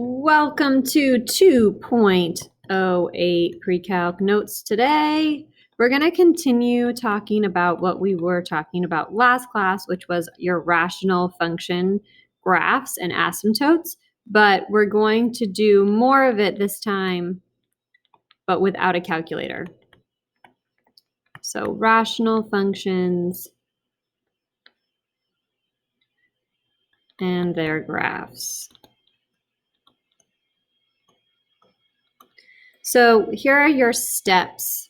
Welcome to 2.08 Pre-Calc Notes. Today, we're going to continue talking about what we were talking about last class, which was your rational function graphs and asymptotes, but we're going to do more of it this time, but without a calculator. So rational functions and their graphs. So here are your steps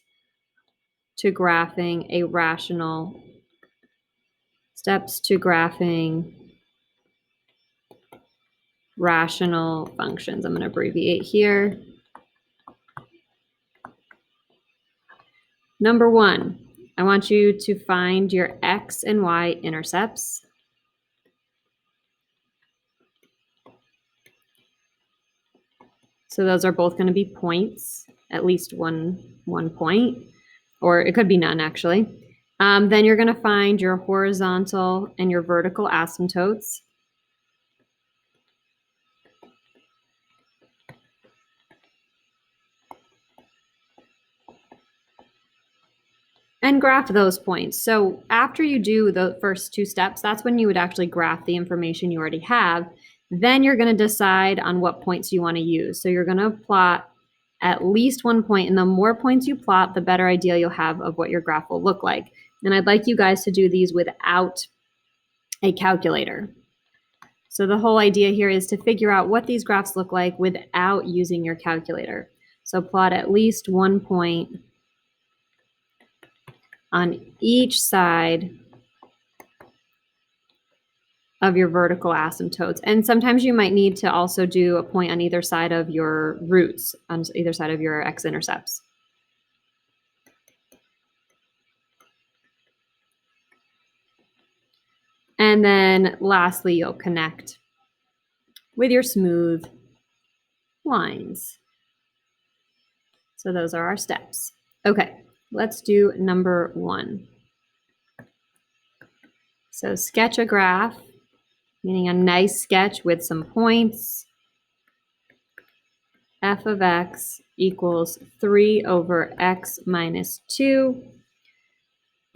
to graphing a rational rational functions. I'm going to abbreviate here. Number one, I want you to find your x and y intercepts. So those are both going to be points, at least one point, or it could be none actually. Then you're going to find your horizontal and your vertical asymptotes. And graph those points. So after you do the first two steps, that's when you would actually graph the information you already have. Then you're going to decide on what points you want to use. So you're going to plot at least one point, and the more points you plot, the better idea you'll have of what your graph will look like. And I'd like you guys to do these without a calculator. So the whole idea here is to figure out what these graphs look like without using your calculator. So plot at least 1 point on each side of your vertical asymptotes. And sometimes you might need to also do a point on either side of your roots, on either side of your x-intercepts. And then lastly, you'll connect with your smooth lines. So those are our steps. Okay, let's do number one. So sketch a graph, meaning a nice sketch with some points. F of x equals 3 over x minus 2.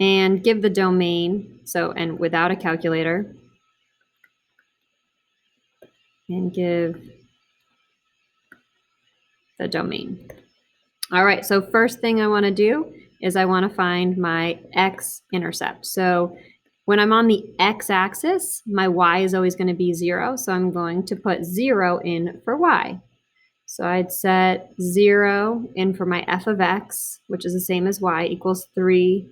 And give the domain, and without a calculator. And give the domain. All right, so first thing I want to do is I want to find my x-intercept. So when I'm on the x-axis, my y is always going to be 0, so I'm going to put 0 in for y. So I'd set 0 in for my f of x, which is the same as y, equals 3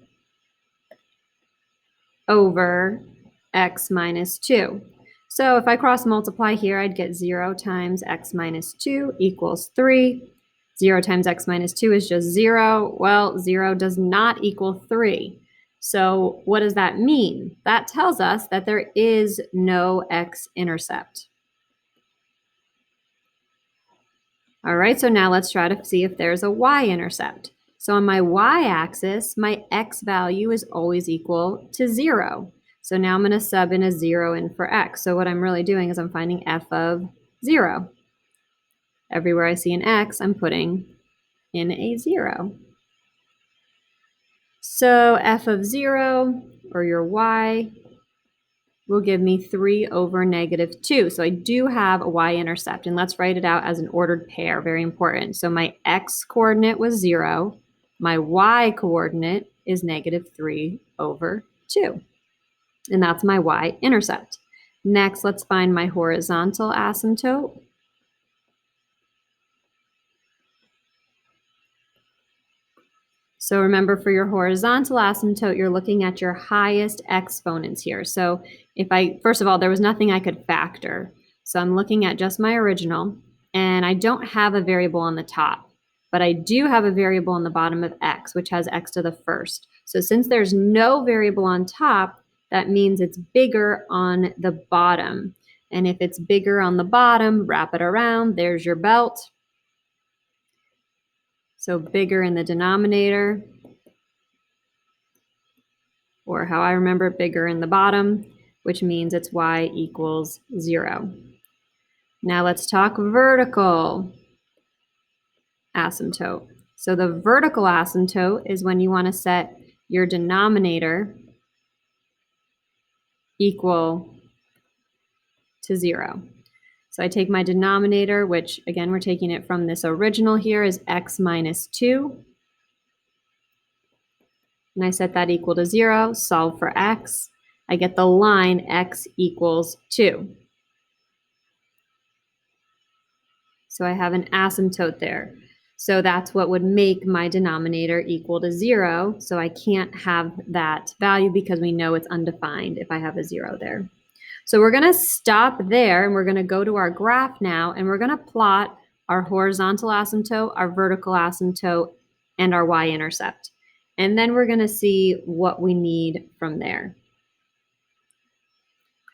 over x minus 2. So if I cross multiply here, I'd get 0 times x minus 2 equals 3. 0 times x minus 2 is just 0. Well, 0 does not equal 3. So what does that mean? That tells us that there is no x-intercept. All right, so now let's try to see if there's a y-intercept. So on my y-axis, my x value is always equal to 0. So now I'm going to sub in a 0 in for x. So what I'm really doing is I'm finding f of 0. Everywhere I see an x, I'm putting in a 0. So f of 0, or your y, will give me 3 over negative 2. So I do have a y-intercept, and let's write it out as an ordered pair, very important. So my x-coordinate was 0. My y-coordinate is negative 3 over 2. And that's my y-intercept. Next, let's find my horizontal asymptote. So remember, for your horizontal asymptote, you're looking at your highest exponents here. So first of all, there was nothing I could factor. So I'm looking at just my original, and I don't have a variable on the top, but I do have a variable on the bottom of x, which has x to the first. So since there's no variable on top, that means it's bigger on the bottom. And if it's bigger on the bottom, wrap it around, there's your belt. So bigger in the denominator, or how I remember, bigger in the bottom, which means it's y equals 0. Now let's talk vertical asymptote. So the vertical asymptote is when you want to set your denominator equal to 0. So I take my denominator, which again, we're taking it from this original here, is x minus 2. And I set that equal to 0, solve for x. I get the line x equals 2. So I have an asymptote there. So that's what would make my denominator equal to 0. So I can't have that value because we know it's undefined if I have a 0 there. So we're going to stop there and we're going to go to our graph now and we're going to plot our horizontal asymptote, our vertical asymptote, and our y-intercept. And then we're going to see what we need from there.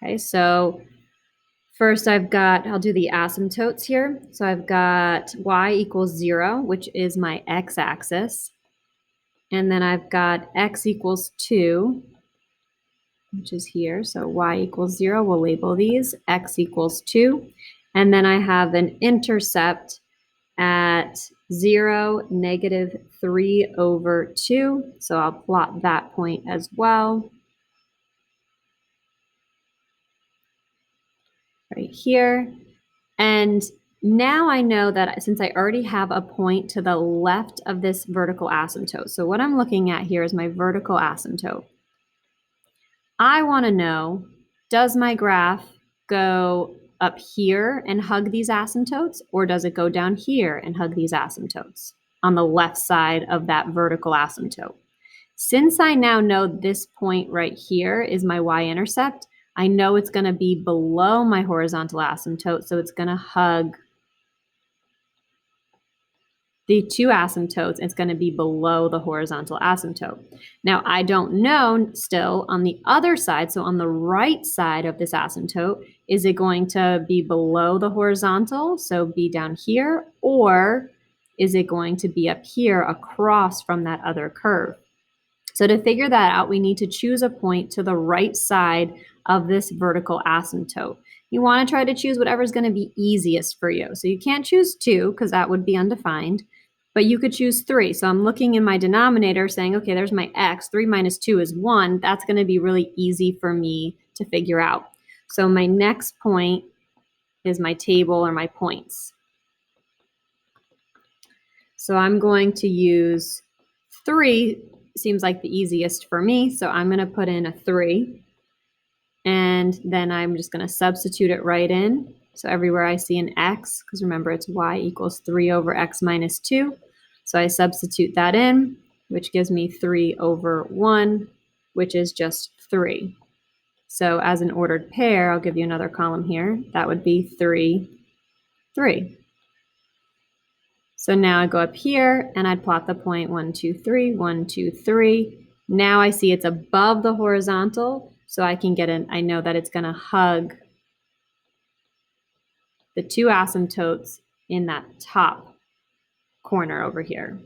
Okay, so first I'll do the asymptotes here. So I've got y equals 0, which is my x-axis. And then I've got x equals 2, which is here. So y equals 0, we'll label these, x equals 2. And then I have an intercept at 0, -3/2. So I'll plot that point as well. Right here. And now I know that since I already have a point to the left of this vertical asymptote, so what I'm looking at here is my vertical asymptote. I want to know, does my graph go up here and hug these asymptotes, or does it go down here and hug these asymptotes on the left side of that vertical asymptote? Since I now know this point right here is my y-intercept, I know it's going to be below my horizontal asymptote, so it's going to hug the two asymptotes. It's going to be below the horizontal asymptote. Now, I don't know still on the other side, so on the right side of this asymptote, is it going to be below the horizontal, so be down here, or is it going to be up here across from that other curve? So to figure that out, we need to choose a point to the right side of this vertical asymptote. You want to try to choose whatever's going to be easiest for you. So you can't choose 2 because that would be undefined, but you could choose 3. So I'm looking in my denominator saying, okay, there's my x. 3 minus 2 is 1. That's going to be really easy for me to figure out. So my next point is my table or my points. So I'm going to use 3. Seems like the easiest for me, so I'm going to put in a 3, and then I'm just going to substitute it right in. So everywhere I see an x, because remember it's y equals 3 over x minus 2, so I substitute that in, which gives me 3 over 1, which is just 3. So as an ordered pair, I'll give you another column here. That would be 3, 3. So now I go up here and I'd plot the point 1, 2, 3, 1, 2, 3. Now I see it's above the horizontal, so I can I know that it's going to hug the two asymptotes in that top corner over here.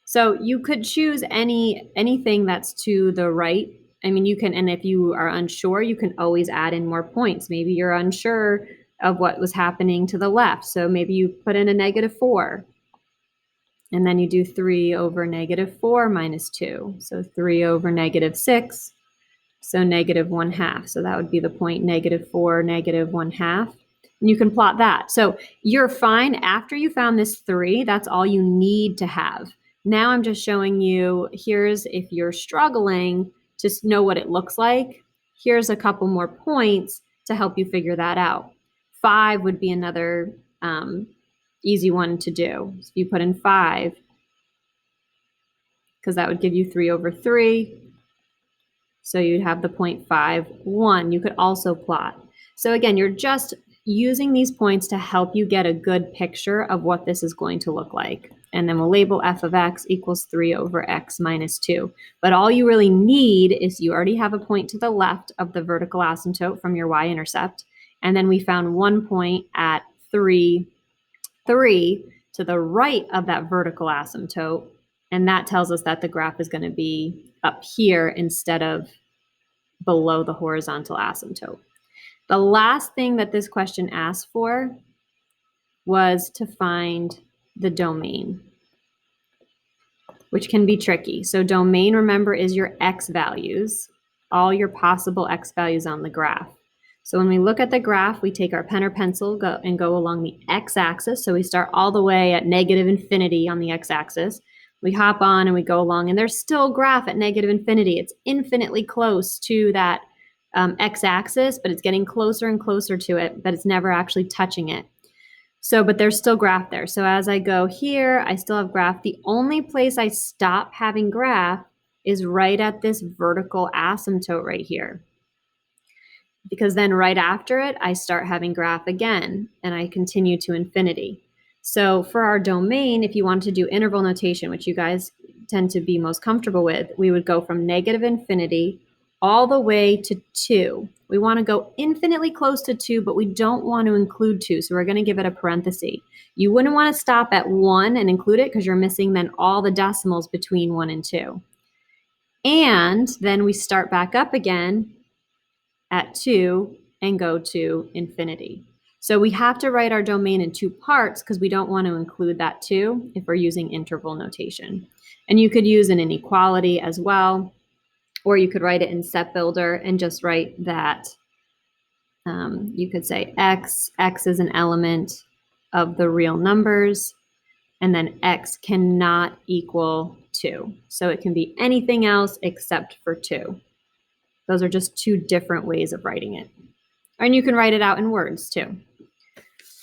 So you could choose anything that's to the right. I mean, you can, and if you are unsure, you can always add in more points. Maybe you're unsure of what was happening to the left, so maybe you put in a -4. And then you do 3 over -4 minus 2. So 3 over -6. So -1/2. So that would be the point -4, -1/2. And you can plot that. So you're fine after you found this 3. That's all you need to have. Now I'm just showing you, here's if you're struggling to know what it looks like. Here's a couple more points to help you figure that out. 5 would be another easy one to do. So you put in 5, because that would give you 3 over 3. So you'd have the point 5, 1. You could also plot. So again, you're just using these points to help you get a good picture of what this is going to look like. And then we'll label f of x equals 3 over x minus 2. But all you really need is you already have a point to the left of the vertical asymptote from your y-intercept. And then we found one point at 3, 3 to the right of that vertical asymptote. And that tells us that the graph is going to be up here instead of below the horizontal asymptote. The last thing that this question asks for was to find the domain, which can be tricky. So domain, remember, is your x values, all your possible x values on the graph. So when we look at the graph, we take our pen or pencil and go along the x-axis. So we start all the way at negative infinity on the x-axis. We hop on and we go along, and there's still a graph at negative infinity. It's infinitely close to that x-axis, but it's getting closer and closer to it, but it's never actually touching it. So, but there's still graph there. So as I go here, I still have graph. The only place I stop having graph is right at this vertical asymptote right here. Because then right after it, I start having graph again, and I continue to infinity. So for our domain, if you want to do interval notation, which you guys tend to be most comfortable with, we would go from negative infinity all the way to 2. We want to go infinitely close to 2, but we don't want to include 2, so we're going to give it a parenthesis. You wouldn't want to stop at 1 and include it because you're missing then all the decimals between 1 and 2. And then we start back up again at 2 and go to infinity. So we have to write our domain in 2 parts because we don't want to include that 2 if we're using interval notation. And you could use an inequality as well, or you could write it in Set Builder and just write that. You could say x is an element of the real numbers, and then x cannot equal 2. So it can be anything else except for 2. Those are just 2 different ways of writing it. And you can write it out in words too.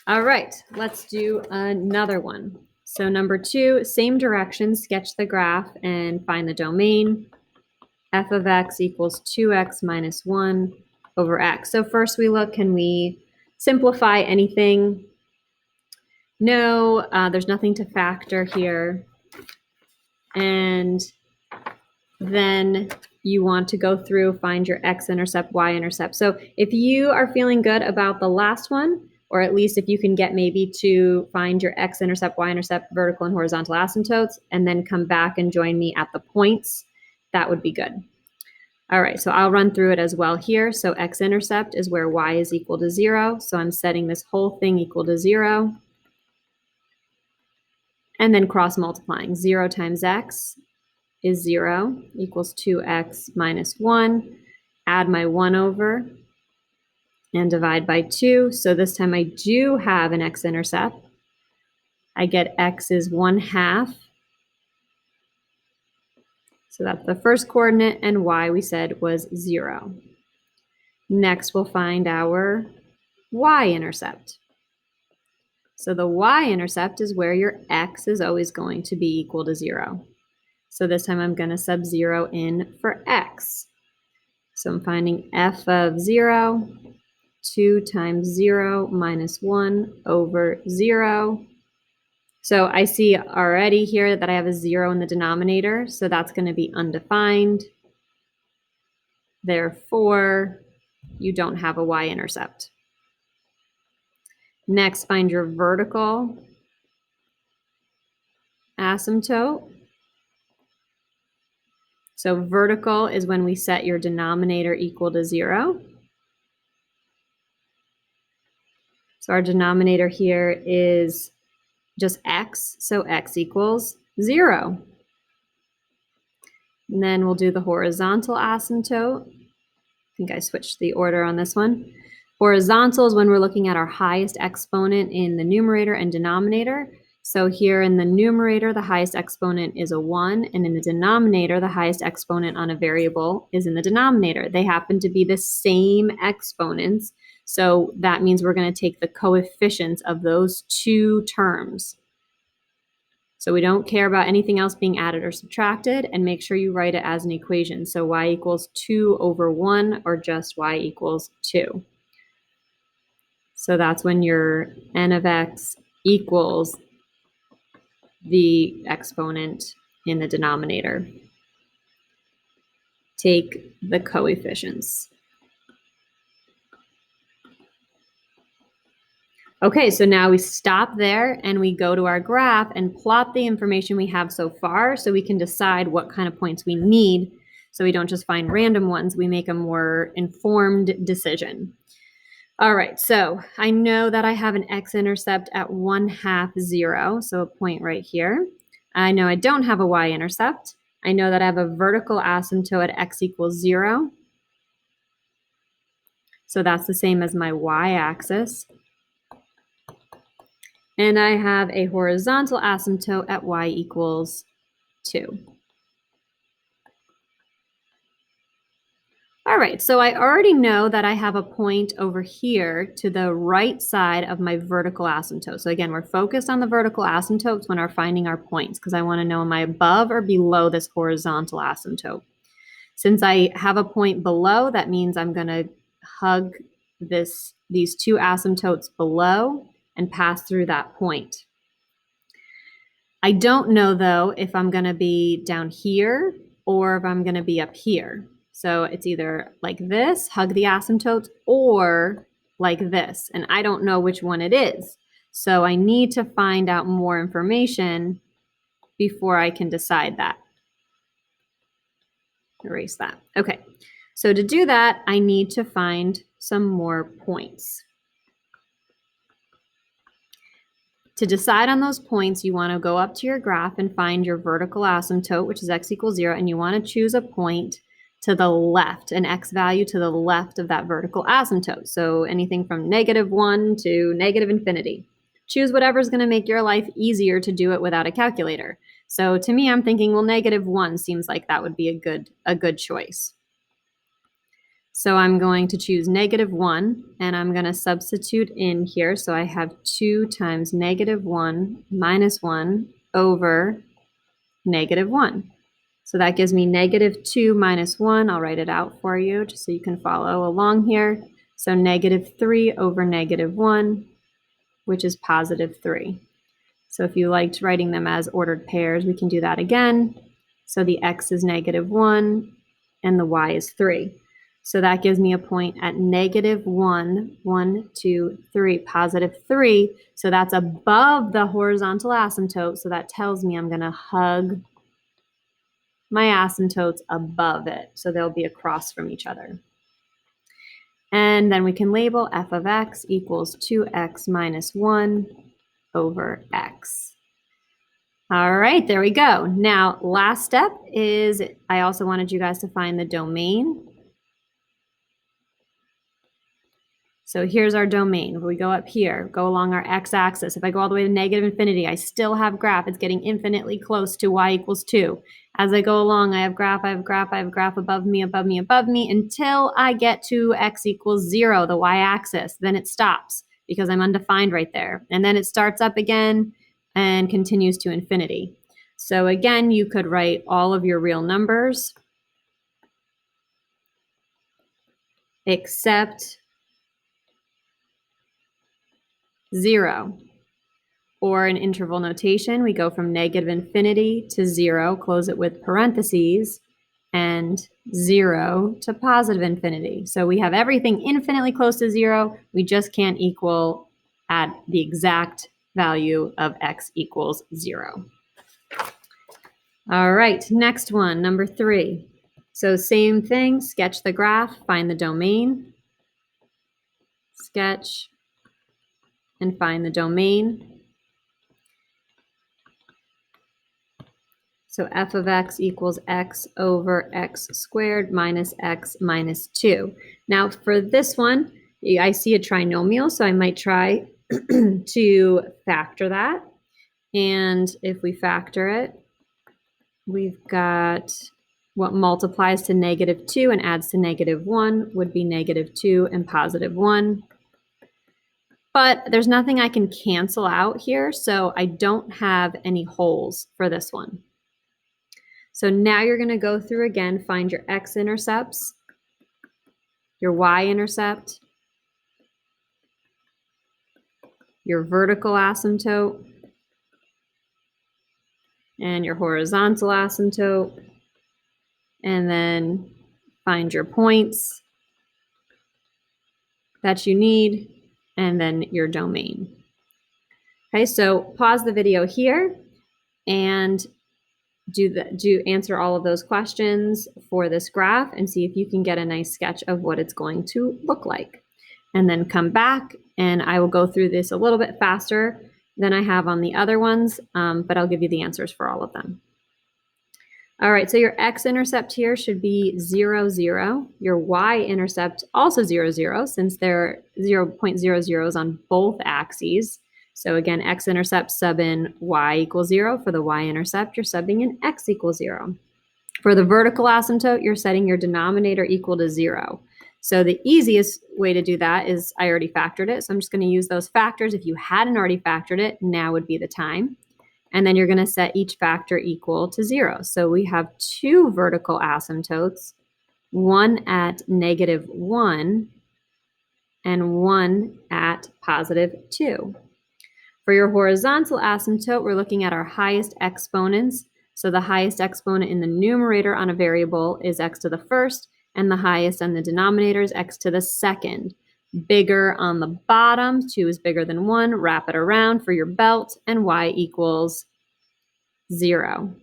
All right, let's do another one. So number 2, same direction, sketch the graph and find the domain. F of x equals 2x minus 1 over x. So first we look, can we simplify anything? No, there's nothing to factor here. And then you want to go through, find your x-intercept, y-intercept. So if you are feeling good about the last one, or at least if you can get maybe to find your x-intercept, y-intercept, vertical and horizontal asymptotes, and then come back and join me at the points, that would be good. All right, so I'll run through it as well here. So x-intercept is where y is equal to 0. So I'm setting this whole thing equal to 0. And then cross multiplying. 0 times x is 0 equals 2x minus 1. Add my 1 over and divide by 2. So this time I do have an x-intercept. I get x is 1/2. So that's the first coordinate, and y we said was 0. Next, we'll find our y-intercept. So the y-intercept is where your x is always going to be equal to 0. So this time I'm going to sub 0 in for x. So I'm finding f of 0, 2 times 0 minus 1 over 0. So I see already here that I have a 0 in the denominator, so that's going to be undefined. Therefore, you don't have a y-intercept. Next, find your vertical asymptote. So vertical is when we set your denominator equal to 0. So our denominator here is just x, so x equals 0. And then we'll do the horizontal asymptote. I think I switched the order on this one. Horizontal is when we're looking at our highest exponent in the numerator and denominator. So here in the numerator, the highest exponent is a 1, and in the denominator, the highest exponent on a variable is in the denominator. They happen to be the same exponents, so that means we're going to take the coefficients of those 2 terms. So we don't care about anything else being added or subtracted, and make sure you write it as an equation. So y equals 2 over 1, or just y equals 2. So that's when your n of x equals the exponent in the denominator. Take the coefficients. Okay, so now we stop there and we go to our graph and plot the information we have so far so we can decide what kind of points we need, so we don't just find random ones, we make a more informed decision. All right, so I know that I have an x-intercept at 1/2, 0, so a point right here. I know I don't have a y-intercept. I know that I have a vertical asymptote at x equals 0. So that's the same as my y-axis. And I have a horizontal asymptote at y equals 2. All right, so I already know that I have a point over here to the right side of my vertical asymptote. So again, we're focused on the vertical asymptotes when we're finding our points because I want to know, am I above or below this horizontal asymptote? Since I have a point below, that means I'm going to hug these two asymptotes below and pass through that point. I don't know, though, if I'm going to be down here or if I'm going to be up here. So it's either like this, hug the asymptotes, or like this. And I don't know which one it is. So I need to find out more information before I can decide that. Erase that. Okay. So to do that, I need to find some more points. To decide on those points, you want to go up to your graph and find your vertical asymptote, which is x equals 0, and you want to choose a point to the left, an x value to the left of that vertical asymptote. So anything from -1 to -infinity. Choose whatever is going to make your life easier to do it without a calculator. So to me, I'm thinking, well, -1 seems like that would be a good choice. So I'm going to choose -1, and I'm going to substitute in here. So I have 2 times -1 minus 1 over -1. So that gives me -2 minus 1. I'll write it out for you just so you can follow along here. So -3 over -1, which is +3. So if you liked writing them as ordered pairs, we can do that again. So the x is -1 and the y is 3. So that gives me a point at -1, 1, 2, 3, +3. So that's above the horizontal asymptote. So that tells me I'm going to hug my asymptotes above it. So they'll be across from each other. And then we can label f of x equals 2x minus 1 over x. All right, there we go. Now, last step is I also wanted you guys to find the domain. So here's our domain. If we go up here, go along our x-axis. If I go all the way to -infinity, I still have graph. It's getting infinitely close to y equals 2. As I go along, I have graph, I have graph, I have graph above me, above me, above me, until I get to x equals 0, the y-axis. Then it stops because I'm undefined right there. And then it starts up again and continues to infinity. So again, you could write all of your real numbers except 0. Or in interval notation, we go from -infinity to 0, close it with parentheses, and 0 to +infinity. So we have everything infinitely close to 0. We just can't equal at the exact value of x equals 0. All right, next one, number 3. So same thing, sketch the graph, find the domain, sketch, and find the domain. So f of x equals x over x squared minus x minus 2. Now for this one, I see a trinomial, so I might try to factor that. And if we factor it, we've got what multiplies to -2 and adds to -1 would be -2 and +1. But there's nothing I can cancel out here, so I don't have any holes for this one. So now you're going to go through again, find your x-intercepts, your y-intercept, your vertical asymptote, and your horizontal asymptote, and then find your points that you need, and then your domain. Okay, so pause the video here and do answer all of those questions for this graph and see if you can get a nice sketch of what it's going to look like. and then come back, and I will go through this a little bit faster than I have on the other ones, but I'll give you the answers for all of them. All right, so your x-intercept here should be 0, 0. Your y-intercept also 0, 0, since they're 0.00s on both axes. So again, x-intercept sub in y equals 0. For the y-intercept, you're subbing in x equals 0. For the vertical asymptote, you're setting your denominator equal to 0. So the easiest way to do that is I already factored it, so I'm just going to use those factors. If you hadn't already factored it, now would be the time. And then you're going to set each factor equal to 0. So we have two vertical asymptotes, one at -1 and one at +2. For your horizontal asymptote, we're looking at our highest exponents. So the highest exponent in the numerator on a variable is x to the first, and the highest on the denominator is x to the second. Bigger on the bottom, 2 is bigger than 1, wrap it around for your belt, and y equals 0.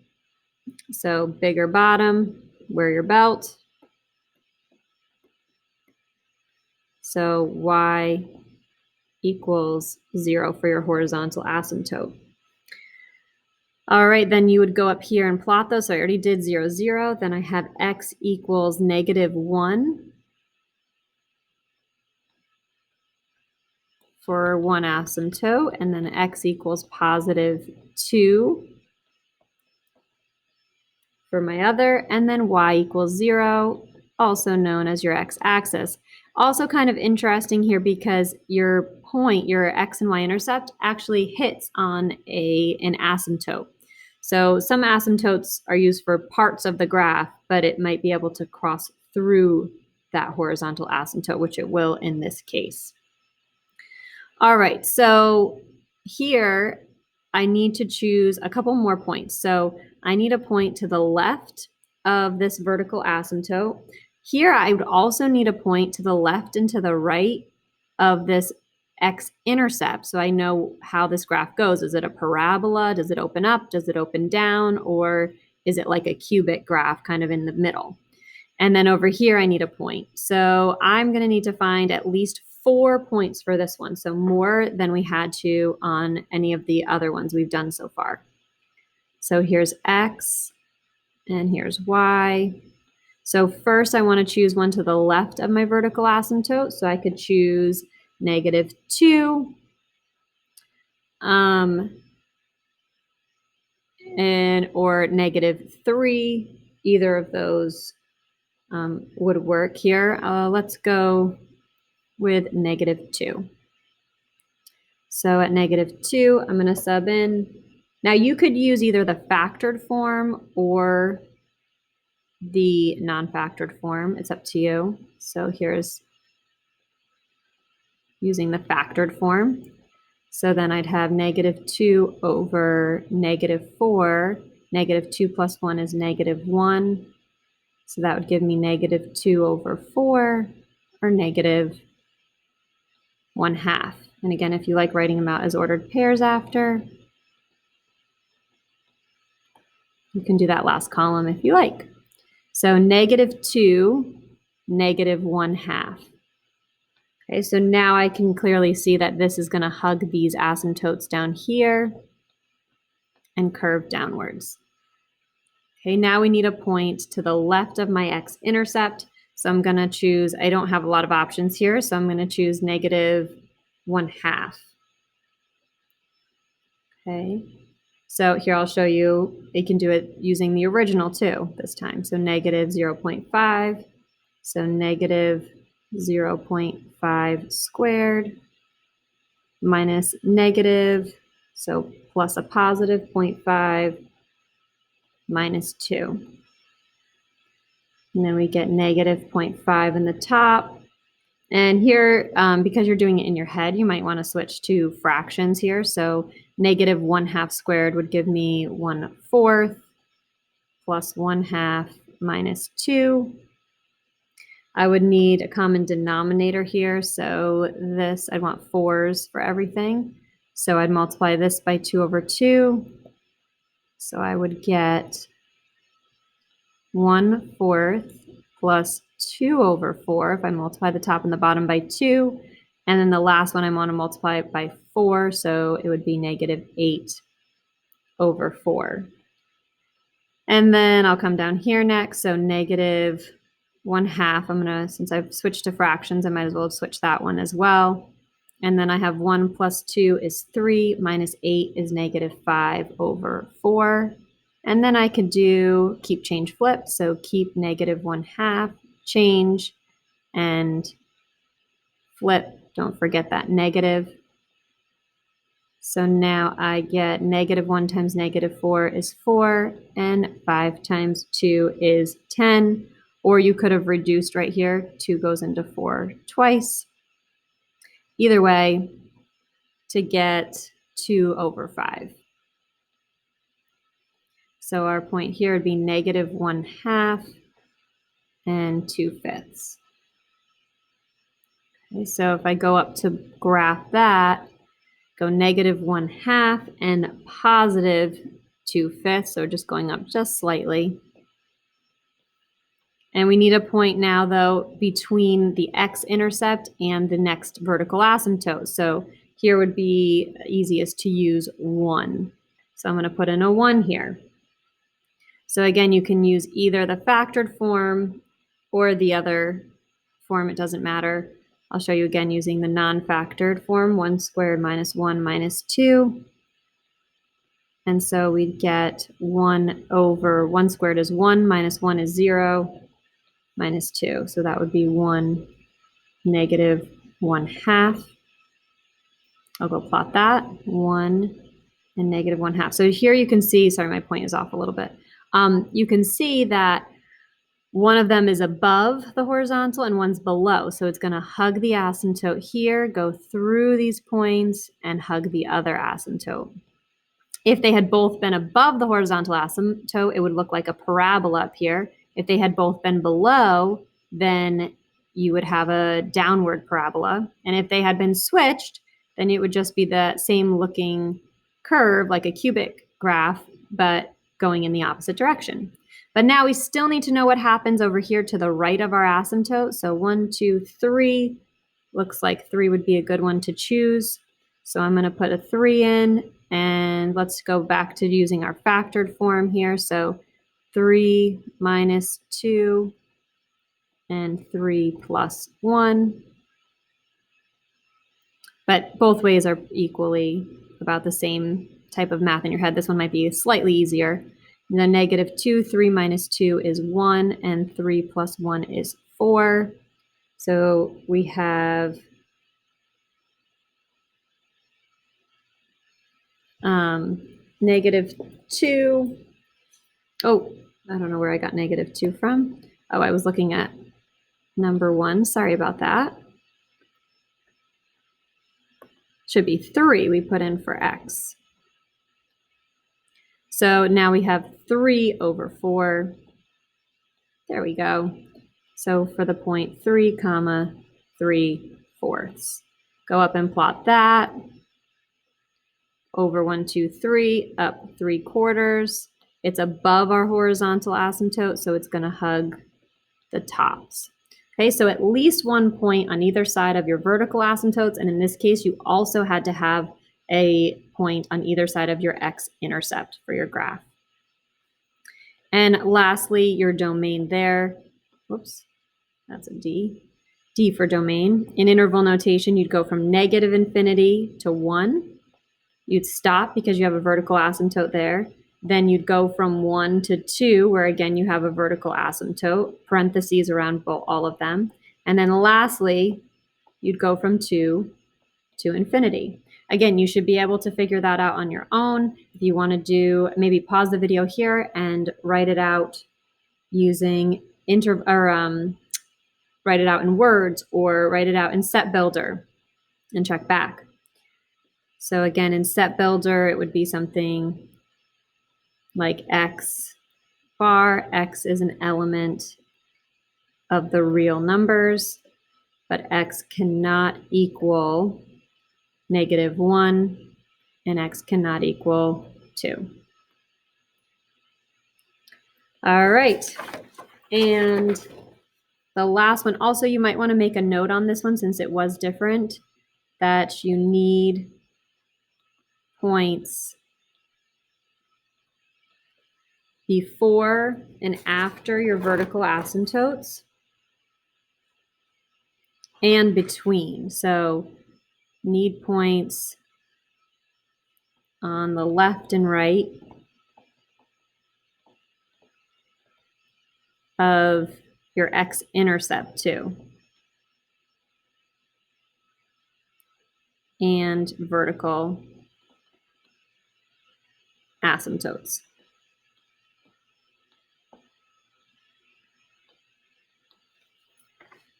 So bigger bottom, wear your belt. So y equals 0 for your horizontal asymptote. All right, then you would go up here and plot those. So I already did 0, 0. Then I have x equals -1 for one asymptote, and then x equals +2 for my other, and then y equals 0, also known as your x-axis. Also kind of interesting here because your point, your x and y intercept, actually hits on an asymptote. So some asymptotes are used for parts of the graph, but it might be able to cross through that horizontal asymptote, which it will in this case. All right, so here I need to choose a couple more points. So I need a point to the left of this vertical asymptote. Here I would also need a point to the left and to the right of this x-intercept, so I know how this graph goes. Is it a parabola? Does it open up? Does it open down? Or is it like a cubic graph kind of in the middle? And then over here I need a point. So I'm going to need to find at least 4 points for this one, so more than we had to on any of the other ones we've done so far. So here's x, and here's y. So first I want to choose one to the left of my vertical asymptote, so I could choose -2, or -3. Either of those would work here. Let's go with -2. So at -2, I'm going to sub in. Now you could use either the factored form or the non-factored form. It's up to you. So here's using the factored form. So then I'd have -2 over -4. -2 plus 1 is -1. So that would give me -2 over 4, or -1/2. And again, if you like writing them out as ordered pairs after, you can do that last column if you like. So -2, -1/2. Okay, so now I can clearly see that this is going to hug these asymptotes down here and curve downwards. Okay, now we need a point to the left of my x-intercept. So I'm going to choose, I don't have a lot of options here, so I'm going to choose -1/2. Okay, so here I'll show you, you can do it using the original too this time. So -0.5, so -0.5 squared minus negative, so plus a positive 0.5 minus 2. And then we get -0.5 in the top. And here, because you're doing it in your head, you might want to switch to fractions here. So -1/2 squared would give me 1/4 plus 1/2 minus 2. I would need a common denominator here. So this, I'd want 4s for everything. So I'd multiply this by 2 over 2. So I would get 1/4 plus 2 over 4. If I multiply the top and the bottom by 2, And then the last one I want to multiply it by 4, so it would be -8/4. And then I'll come down here next, so -1/2. I'm gonna, since I've switched to fractions, I might as well switch that one as well. And then I have 1 plus 2 is 3, minus 8 is -5/4. And then I could do keep, change, flip. So keep -1/2, change, and flip. Don't forget that negative. So now I get -1 times -4 is 4, and 5 times 2 is 10. Or you could have reduced right here. 2 goes into 4 twice. Either way, to get 2/5. So our point here would be -1/2 and 2/5. Okay, so if I go up to graph that, go -1/2 and positive 2/5, so just going up just slightly. And we need a point now, though, between the x-intercept and the next vertical asymptote. So here would be easiest to use 1. So I'm going to put in a 1 here. So again, you can use either the factored form or the other form. It doesn't matter. I'll show you again using the non-factored form, 1 squared minus 1 minus 2. And so we get 1/1 squared is 1, minus 1 is 0, minus 2. So that would be 1 -1/2. I'll go plot that, 1 and -1/2. So here you can see, sorry, my point is off a little bit. You can see that one of them is above the horizontal and one's below. So it's going to hug the asymptote here, go through these points, and hug the other asymptote. If they had both been above the horizontal asymptote, it would look like a parabola up here. If they had both been below, then you would have a downward parabola. And if they had been switched, then it would just be the same looking curve, like a cubic graph, but going in the opposite direction. But now we still need to know what happens over here to the right of our asymptote. So 1, 2, 3. Looks like 3 would be a good one to choose. So I'm going to put a 3 in, and let's go back to using our factored form here. So 3 minus 2 and 3 plus 1. But both ways are equally about the same type of math in your head. This one might be slightly easier. And then -2, 3 minus 2 is 1, and 3 plus 1 is 4. So we have -2. Oh, I don't know where I got -2 from. Oh, I was looking at number 1. Sorry about that. Should be 3 we put in for x. So now we have 3/4. There we go. So for the point 3, 3/4. Go up and plot that. Over 1, 2, 3, up 3/4. It's above our horizontal asymptote, so it's going to hug the tops. Okay, so at least one point on either side of your vertical asymptotes, and in this case, you also had to have a point on either side of your x-intercept for your graph. And lastly, your domain there. Whoops, that's a D. D for domain. In interval notation, you'd go from -infinity to 1. You'd stop because you have a vertical asymptote there. Then you'd go from 1 to 2, where again you have a vertical asymptote, parentheses around all of them. And then lastly, you'd go from 2 to infinity. Again, you should be able to figure that out on your own. If you want to do, maybe pause the video here and write it out using write it out in words, or write it out in Set Builder and check back. So again, in Set Builder, it would be something like x bar. X is an element of the real numbers, but x cannot equal -1, and x cannot equal 2. All right, and the last one, also you might want to make a note on this one since it was different. that you need points before and after your vertical asymptotes and between. So need points on the left and right of your x-intercept too, and vertical asymptotes.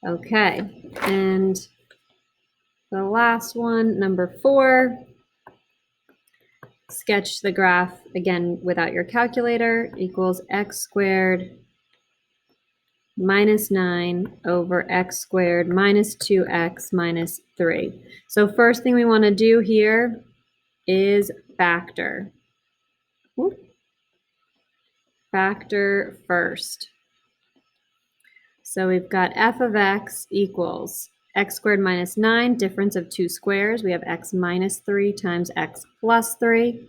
Okay, and the last one, number 4, sketch the graph again without your calculator, equals x squared minus 9 over x squared minus 2x minus 3. So first thing we want to do here is factor. Factor first. So we've got f of x equals x squared minus 9, difference of two squares. We have x minus 3 times x plus 3.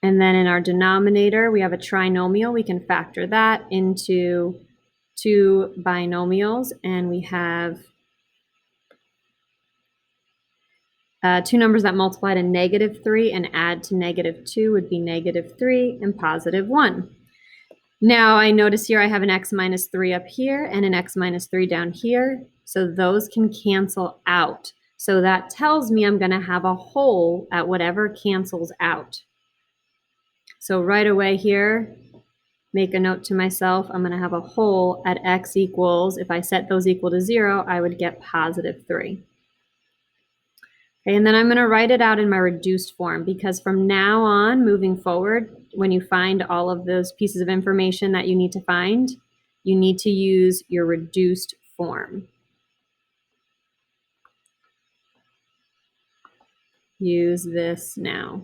And then in our denominator, we have a trinomial. We can factor that into two binomials, and we have two numbers that multiply to -3 and add to -2 would be -3 and +1. Now I notice here I have an x minus 3 up here and an x minus 3 down here, so those can cancel out. So that tells me I'm going to have a hole at whatever cancels out. So right away here, make a note to myself, I'm going to have a hole at x equals, if I set those equal to 0, I would get +3. Okay, and then I'm going to write it out in my reduced form, because from now on, moving forward, when you find all of those pieces of information that you need to find, you need to use your reduced form. Use this now.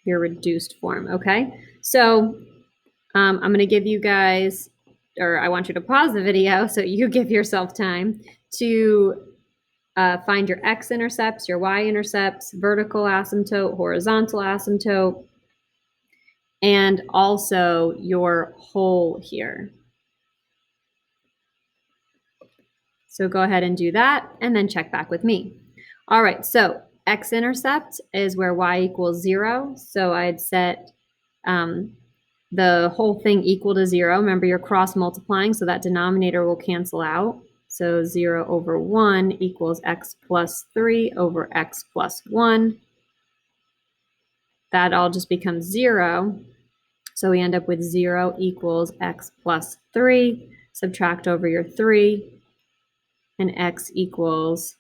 Your reduced form, okay? So I'm going to give you guys, or I want you to pause the video so you give yourself time to find your x-intercepts, your y-intercepts, vertical asymptote, horizontal asymptote, and also your hole here. So go ahead and do that, and then check back with me. All right, so x-intercept is where y equals 0. So I'd set the whole thing equal to 0. Remember, you're cross multiplying, so that denominator will cancel out. So 0 over 1 equals x plus 3 over x plus 1. That all just becomes 0. So we end up with 0 equals x plus 3. Subtract over your 3, and x equals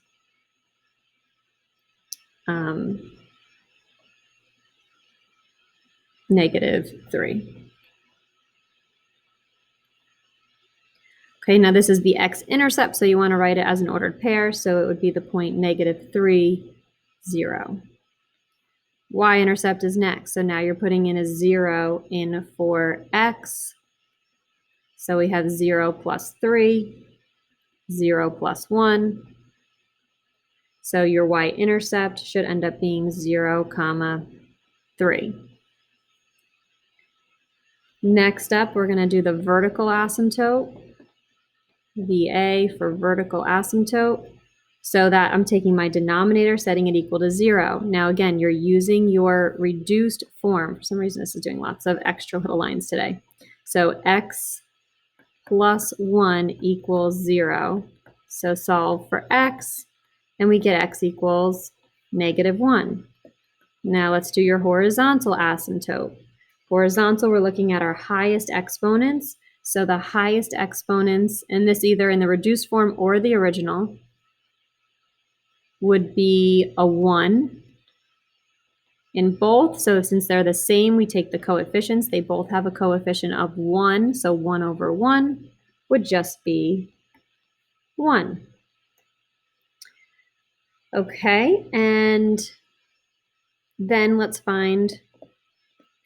-3. Okay, now this is the x-intercept, so you want to write it as an ordered pair, so it would be the point -3, 0. Y-intercept is next, so now you're putting in a 0 in for x. So we have 0 plus 3, 0 plus 1. So your y-intercept should end up being 0, 3. Next up, we're going to do the vertical asymptote. VA for vertical asymptote, so that I'm taking my denominator, setting it equal to 0. Now again, you're using your reduced form. For some reason, this is doing lots of extra little lines today. So x plus 1 equals 0. So solve for x, and we get x equals -1. Now let's do your horizontal asymptote. Horizontal, we're looking at our highest exponents. So the highest exponents, and this either in the reduced form or the original, would be a 1 in both. So since they're the same, we take the coefficients. They both have a coefficient of 1. So 1 over 1 would just be 1. Okay, and then let's find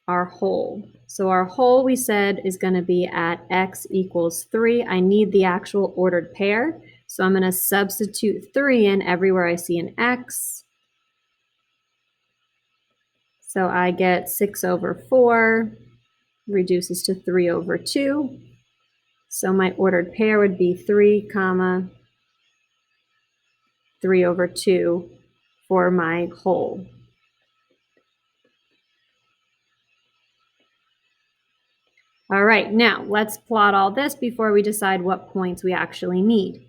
our hole. So our hole, we said, is going to be at x equals 3. I need the actual ordered pair. So I'm going to substitute 3 in everywhere I see an x. So I get 6 over 4 reduces to 3 over 2. So my ordered pair would be 3, 3 over 2 for my whole. All right, now let's plot all this before we decide what points we actually need.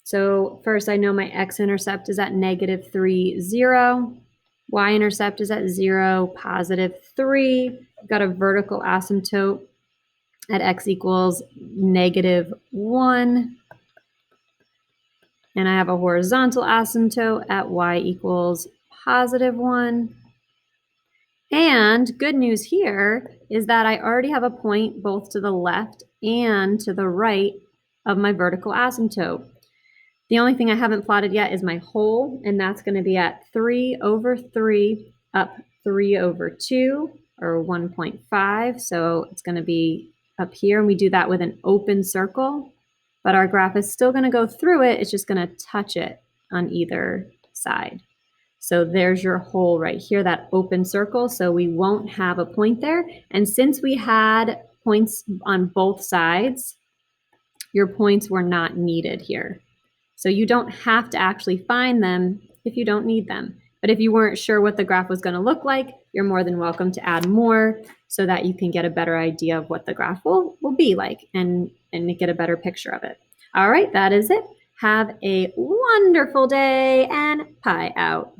So first I know my x-intercept is at -3, 0. Y-intercept is at 0, +3. I've got a vertical asymptote at x equals -1. And I have a horizontal asymptote at y equals +1. And good news here is that I already have a point both to the left and to the right of my vertical asymptote. The only thing I haven't plotted yet is my whole, and that's going to be at 3 over 3 up 3 over 2, or 1.5. So it's going to be up here, and we do that with an open circle. But our graph is still going to go through it. It's just going to touch it on either side. So there's your whole right here, that open circle. So we won't have a point there. And since we had points on both sides, your points were not needed here. So you don't have to actually find them if you don't need them. But if you weren't sure what the graph was going to look like, you're more than welcome to add more so that you can get a better idea of what the graph will be like and get a better picture of it. All right, that is it. Have a wonderful day and pie out.